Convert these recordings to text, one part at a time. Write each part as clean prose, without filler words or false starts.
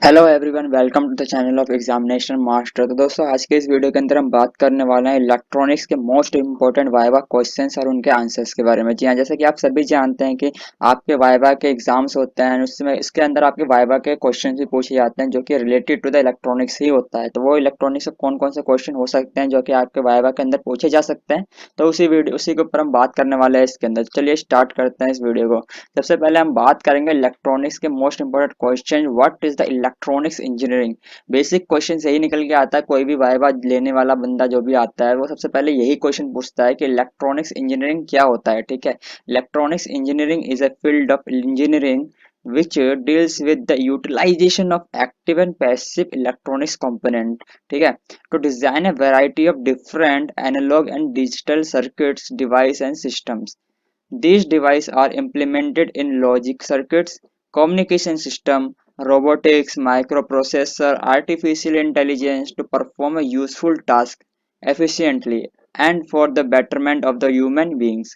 Hello everyone, welcome to the channel of examination master. तो दोस्तों, आज के इस वीडियो के अंदर हम बात करने वाले हैं इलेक्ट्रॉनिक्स के मोस्ट इंपॉर्टेंट वाइवा क्वेश्चंस और उनके आंसर्स के बारे में। जी हाँ, जैसे कि आप सभी जानते हैं कि आपके वाइवा के एग्जाम्स होते हैं, उसमें इसके अंदर आपके वाइवा के क्वेश्चन भी पूछे जाते हैं जो कि रिलेटेड टू द इलेक्ट्रॉनिक्स ही होता है। तो वो इलेक्ट्रॉनिक्स से कौन कौन से क्वेश्चन हो सकते हैं जो कि आपके वाइवा के अंदर पूछे जा सकते हैं, तो उसी के ऊपर हम बात करने वाले हैं इसके अंदर। चलिए स्टार्ट करते हैं इस वीडियो को। सबसे पहले हम बात करेंगे इलेक्ट्रॉनिक्स के most important question, what is the electronics engineering. Basic question यही निकल के आता है, कोई भी वाइवा लेने वाला बंदा जो भी आता है वो सबसे पहले यही क्वेश्चन पूछता है कि इलेक्ट्रॉनिक्स इंजीनियरिंग क्या होता है। ठीक है, electronics engineering is a field of engineering which deals with the utilization of active and passive electronics component। ठीक है, to design a variety of different analog and digital circuits, device and systems। These devices are implemented in logic circuits, communication system, robotics, microprocessor, artificial intelligence to perform a useful task efficiently and for the betterment of the human beings.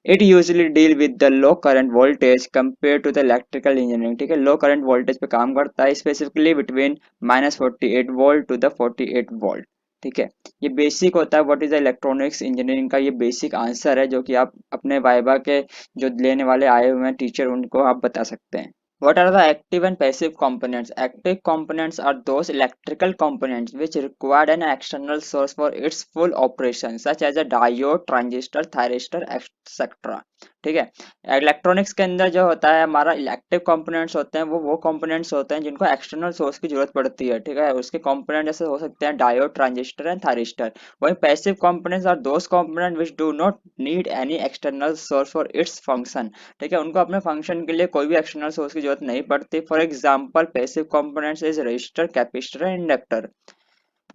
It usually deal with the low current voltage compared to the electrical engineering। ठीक है, लो current voltage पे काम करता है, specifically between -48 volt to the 48 volt. ठीक है, ये basic होता है what is the electronics engineering का, ये बेसिक आंसर है जो कि आप अपने वाइवा के जो लेने वाले आए हुए हैं टीचर, उनको आप बता सकते हैं। What are the active and passive components? Active components are those electrical components which require an external source for its full operation, such as a diode, transistor, thyristor, etc। ठीक है, इलेक्ट्रॉनिक्स के अंदर जो होता है हमारा इलेक्टिव कंपोनेंट्स होते हैं, वो कंपोनेंट्स होते हैं जिनको एक्सटर्नल सोर्स की जरूरत पड़ती है। ठीक है, उसके कंपोनेंट जैसे हो सकते हैं डायोड, ट्रांजिस्टर एंड थायरिस्टर। वहीं passive components are those component which do not need any external source for its function. ठीक है, उनको अपने फंक्शन के लिए कोई भी एक्सटर्नल सोर्स की जरूरत नहीं पड़ती। For example, passive components is register, capacitor and inductor.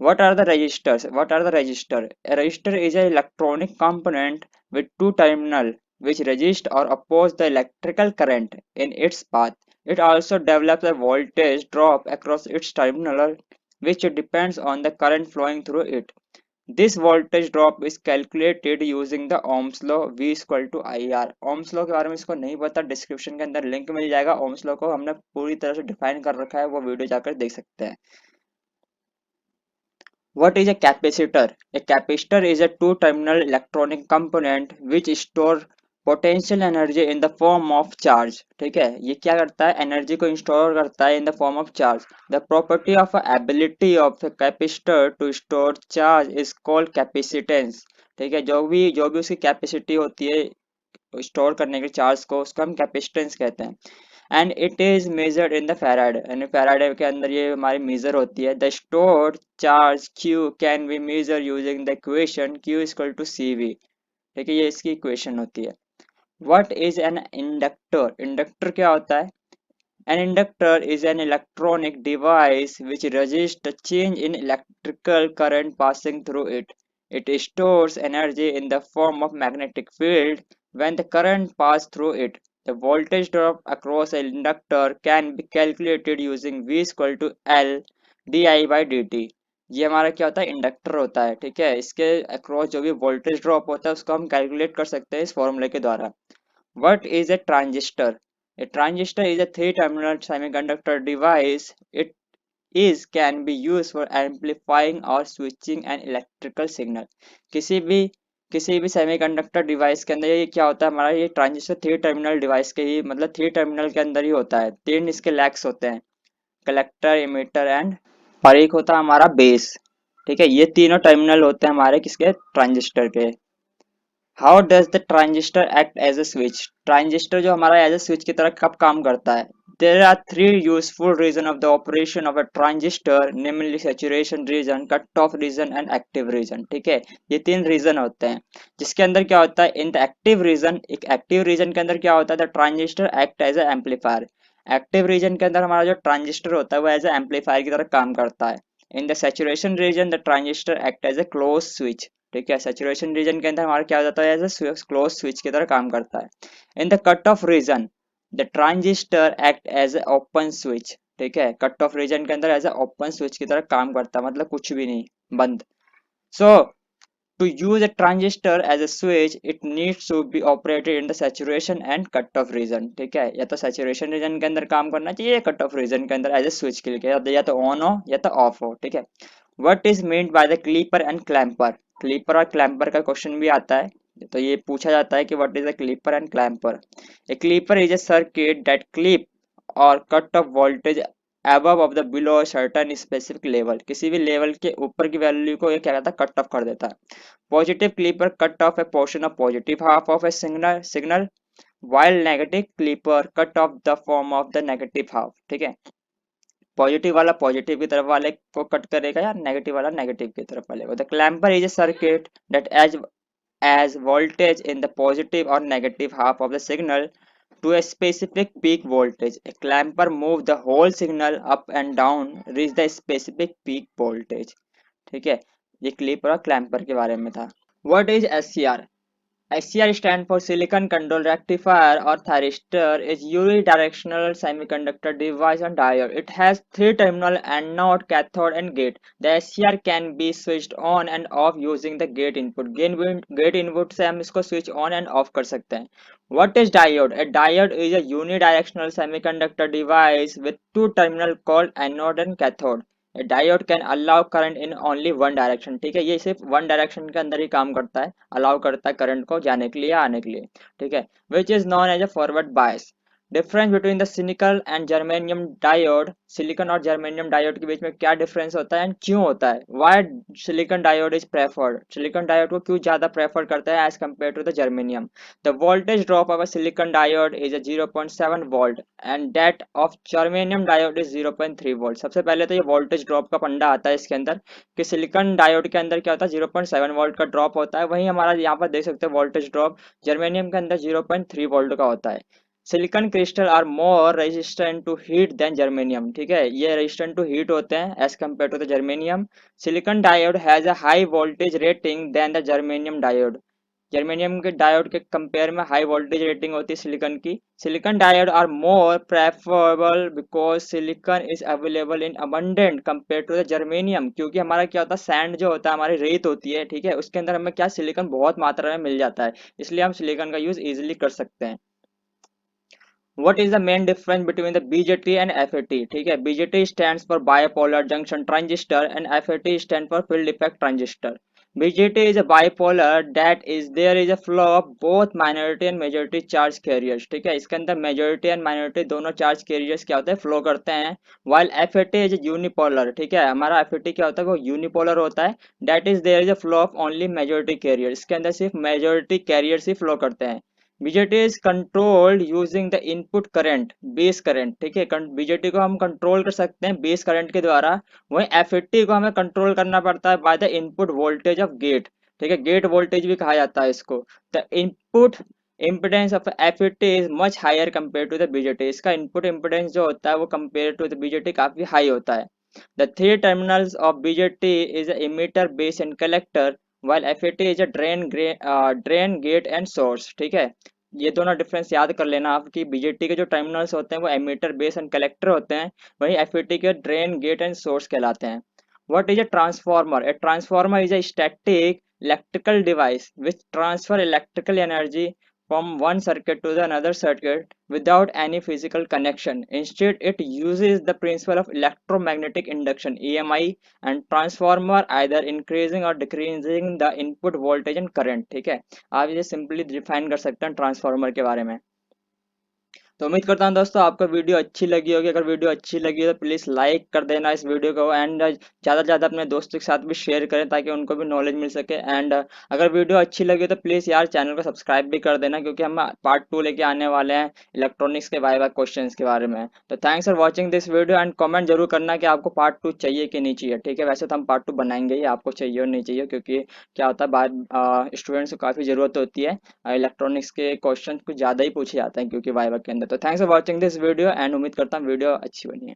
What are the registers? What are the register? A register is an electronic component with two terminals which resist or oppose the electrical current in its path. It also develops a voltage drop across its terminal which depends on the current flowing through it. This voltage drop is calculated using the Ohm's law V is equal to IR। Ohm's law के बारे में इसको नहीं पता, description के अंदर link मिल जाएगा। Ohm's law को हमने पूरी तरह से डिफाइन कर रखा है, वो वीडियो जाकर देख सकते हैं। What is a capacitor? A capacitor is a two-terminal electronic component which store potential energy in the form of charge। ठीक है, ये क्या करता है, एनर्जी को स्टोर करता है in the form of charge. The property of ability of a capacitor to store charge is called capacitance। ठीक है, जो भी उसकी कैपेसिटी होती है स्टोर करने के चार्ज को, उसको हम कैपेसिटेंस कहते हैं। And it is measured in the farad, यानी फैराडे के अंदर ये हमारी मेजर होती है। The stored charge Q can be measure using the equation Q is equal to C V. ठीक है, ये इसकी इक्वेशन होती है। What is an inductor? Inductor क्या होता है? An inductor is an electronic device which resists the change in electrical current passing through it. It stores energy in the form of magnetic field when the current passes through it. The voltage drop across an inductor can be calculated using V is equal to L di by dt। ये हमारा क्या होता है, inductor होता है। ठीक है, इसके अक्रॉस जो भी वोल्टेज ड्रॉप होता है उसको हम कैलकुलेट कर सकते हैं इस फॉर्मूले के द्वारा। What is a transistor? A transistor is a three-terminal semiconductor device. It is can be used for amplifying or switching an electrical signal। किसी भी किसी भी सेमीकंडक्टर डिवाइस के अंदर ये क्या होता है, हमारा ये ट्रांजिस्टर थ्री टर्मिनल डिवाइस के ही मतलब थ्री टर्मिनल के अंदर ही होता है। तीन इसके लैग्स होते हैं, कलेक्टर, इमिटर एंड, और एक होता है हमारा बेस। ठीक है, ये तीनों टर्मिनल होते हैं हमारे किसके, ट्रांजिस्टर के। How does the transistor act as a switch? Transistor जो हमारा एज अ स्विच की तरह कब काम करता है? There are three useful region of the operation of a transistor, namely saturation region, cut off region and active region. ठीक है, ये तीन रीजन होते हैं जिसके अंदर क्या होता है, इन द एक्टिव रीजन, एक एक्टिव रीजन के अंदर क्या होता है, the transistor act as a amplifier. Active region के अंदर हमारा जो ट्रांजिस्टर होता है वो एज अ एम्पलीफायर की तरह काम करता है। In the saturation region the transistor act as a close switch. ठीक है, सैचुरेशन रीजन के अंदर हमारा क्या हो जाता है, एज ए क्लोज स्विच की तरह काम करता है। In the cut off region the transistor act as a open switch. ठीक है, कट ऑफ रीजन के अंदर एज ए ओपन स्विच की तरह काम करता है, मतलब कुछ भी नहीं, बंद। सो To use a transistor as a switch, it needs to be operated in the saturation and cut off region. ठीक है, या तो saturation रीजन के अंदर काम करना चाहिए या कट ऑफ रीजन के अंदर एज ए स्विच के लिए, या तो ऑन हो या तो ऑफ हो। ठीक है। What is meant by the clipper and clamper? Clipper और क्लैम्पर का क्वेश्चन भी आता है, तो ये पूछा जाता है कि what is the clipper and clamper. A clipper is a circuit that clip or cut off voltage above of the below a certain specific level। किसी भी लेवल के ऊपर की वैल्यू को ये क्या कहता है, कट ऑफ कर देता है। Positive clipper cut off a portion of positive half of a signal while negative clipper cut off the form of the negative half। ठीक है, पॉजिटिव वाला पॉजिटिव की तरफ वाले को कट करेगा या नेगेटिव वाला नेगेटिव की तरफ वाले को। The clamper is a circuit that as voltage in the positive or negative half of the signal to a specific peak voltage। A clamper move the whole signal up and down reach the specific peak voltage। ठीक है, ये clipper और clamper के बारे में था। What is SCR? SCR stand for Silicon Control Rectifier or Thyristor, is unidirectional semiconductor device and diode. It has three terminal anode, cathode and gate. The SCR can be switched on and off using the gate input। gate input से हम इसको switch on and off कर सकते हैं। What is diode? A diode is a unidirectional semiconductor device with two terminal called anode and cathode। Diode can allow current in only one direction. ठीक है, ये सिर्फ वन डायरेक्शन के अंदर ही काम करता है, अलाउ करता है करंट को जाने के लिए या आने के लिए। ठीक है, which is known as a forward bias. Difference between the silicon and germanium diode. Silicon और जर्मेनियम डायोड के बीच में क्या डिफरेंस होता है एंड क्यों होता है? Why silicon diode is preferred? Silicon diode को क्यों ज्यादा प्रेफर करता है as compare to the germanium? The voltage drop of a silicon diode is 0.7 volt and that of germanium diode is 0.3 volt. सबसे पहले तो ये वोल्टेज ड्रॉप का फंडा आता है इसके अंदर कि सिलिकॉन डायोड के अंदर क्या होता है, 0.7 वोल्ट का ड्रॉप होता है। वहीं हमारा यहाँ पर देख सकते हैं वोल्टेज ड्रॉप जर्मेनियम के अंदर 0.3 वोल्ट का होता है। Silicon crystal are more resistant to heat than germanium. ठीक है, ये रेजिस्टेंट टू हीट होते हैं as compare to the germanium. Silicon diode has a high voltage rating than the germanium diode. Germanium के डायोड के कंपेयर में high voltage rating होती है सिलिकॉन की। Silicon diode are more preferable because silicon is available in abundant compare to the germanium. क्योंकि हमारा क्या होता है, सैंड जो होता है, हमारी रेत होती है, ठीक है, उसके अंदर हमें क्या सिलिकॉन बहुत मात्रा में मिल जाता है, इसलिए हम सिलिकॉन का यूज इजिली कर सकते हैं। What is the main difference between the BJT and FET? ठीक है, BJT stands for bipolar junction transistor and FET stands for field effect transistor। BJT is a bipolar that is there is a flow of both minority and majority charge carriers। ठीक है, इसके अंदर majority and minority दोनों charge carriers क्या होते हैं, flow करते हैं। while FET is a unipolar। ठीक है, हमारा FET क्या होता है, वो unipolar होता है। that is there is a flow of only majority carrier। इसके अंदर सिर्फ majority carriers ही flow करते हैं। BJT is controlled using the input current base current. ठीक है, बीजेटी को हम कंट्रोल कर सकते हैं बेस करंट के द्वारा। वहीं एफएटी को हमें कंट्रोल करना पड़ता है by the input voltage of gate. ठीक है, गेट वोल्टेज भी कहा जाता है इसको। The input impedance of FET is much higher compare to the BJT. इसका इनपुट इम्पिडेंस जो होता है वो कंपेयर टू द बीजेटी काफी हाई होता है। The three terminals of BJT is emitter base and collector while FET is a drain gate and source। ठीक है, ये दोनों डिफरेंस याद कर लेना आप कि बीजेटी के जो टर्मिनल्स होते हैं वो एमीटर बेस एंड कलेक्टर होते हैं, वहीं एफईटी के ड्रेन गेट एंड सोर्स कहलाते हैं। What is a transformer? A transformer is a static electrical device which transfer electrical energy from one circuit to the another circuit without any physical connection। Instead, it uses the principle of electromagnetic induction EMI and transformer either increasing or decreasing the input voltage and current। ठीक है, आप इसे simply define कर सकते हैं transformer के बारे में। तो उम्मीद करता हूँ दोस्तों आपको वीडियो अच्छी लगी होगी। अगर वीडियो अच्छी लगी हो तो प्लीज़ लाइक कर देना इस वीडियो को एंड ज़्यादा से ज़्यादा अपने दोस्तों के साथ भी शेयर करें ताकि उनको भी नॉलेज मिल सके। एंड अगर वीडियो अच्छी लगी हो तो प्लीज़ यार चैनल को सब्सक्राइब भी कर देना क्योंकि हम पार्ट 2 लेके आने वाले हैं इलेक्ट्रॉनिक्स के वाइवा क्वेश्चन के बारे में। तो thanks for watching this video and comment जरूर करना कि आपको पार्ट 2 चाहिए कि नहीं चाहिए। ठीक है, वैसे तो हम पार्ट 2 बनाएंगे ही, आपको चाहिए और नहीं चाहिए, क्योंकि क्या होता है बाद स्टूडेंट्स को काफ़ी ज़रूरत होती है, इलेक्ट्रॉनिक्स के क्वेश्चन कुछ ज़्यादा ही पूछे जाते हैं क्योंकि वाइवा के अंदर। तो thanks for watching this video and उम्मीद करता हूँ वीडियो अच्छी बनी है।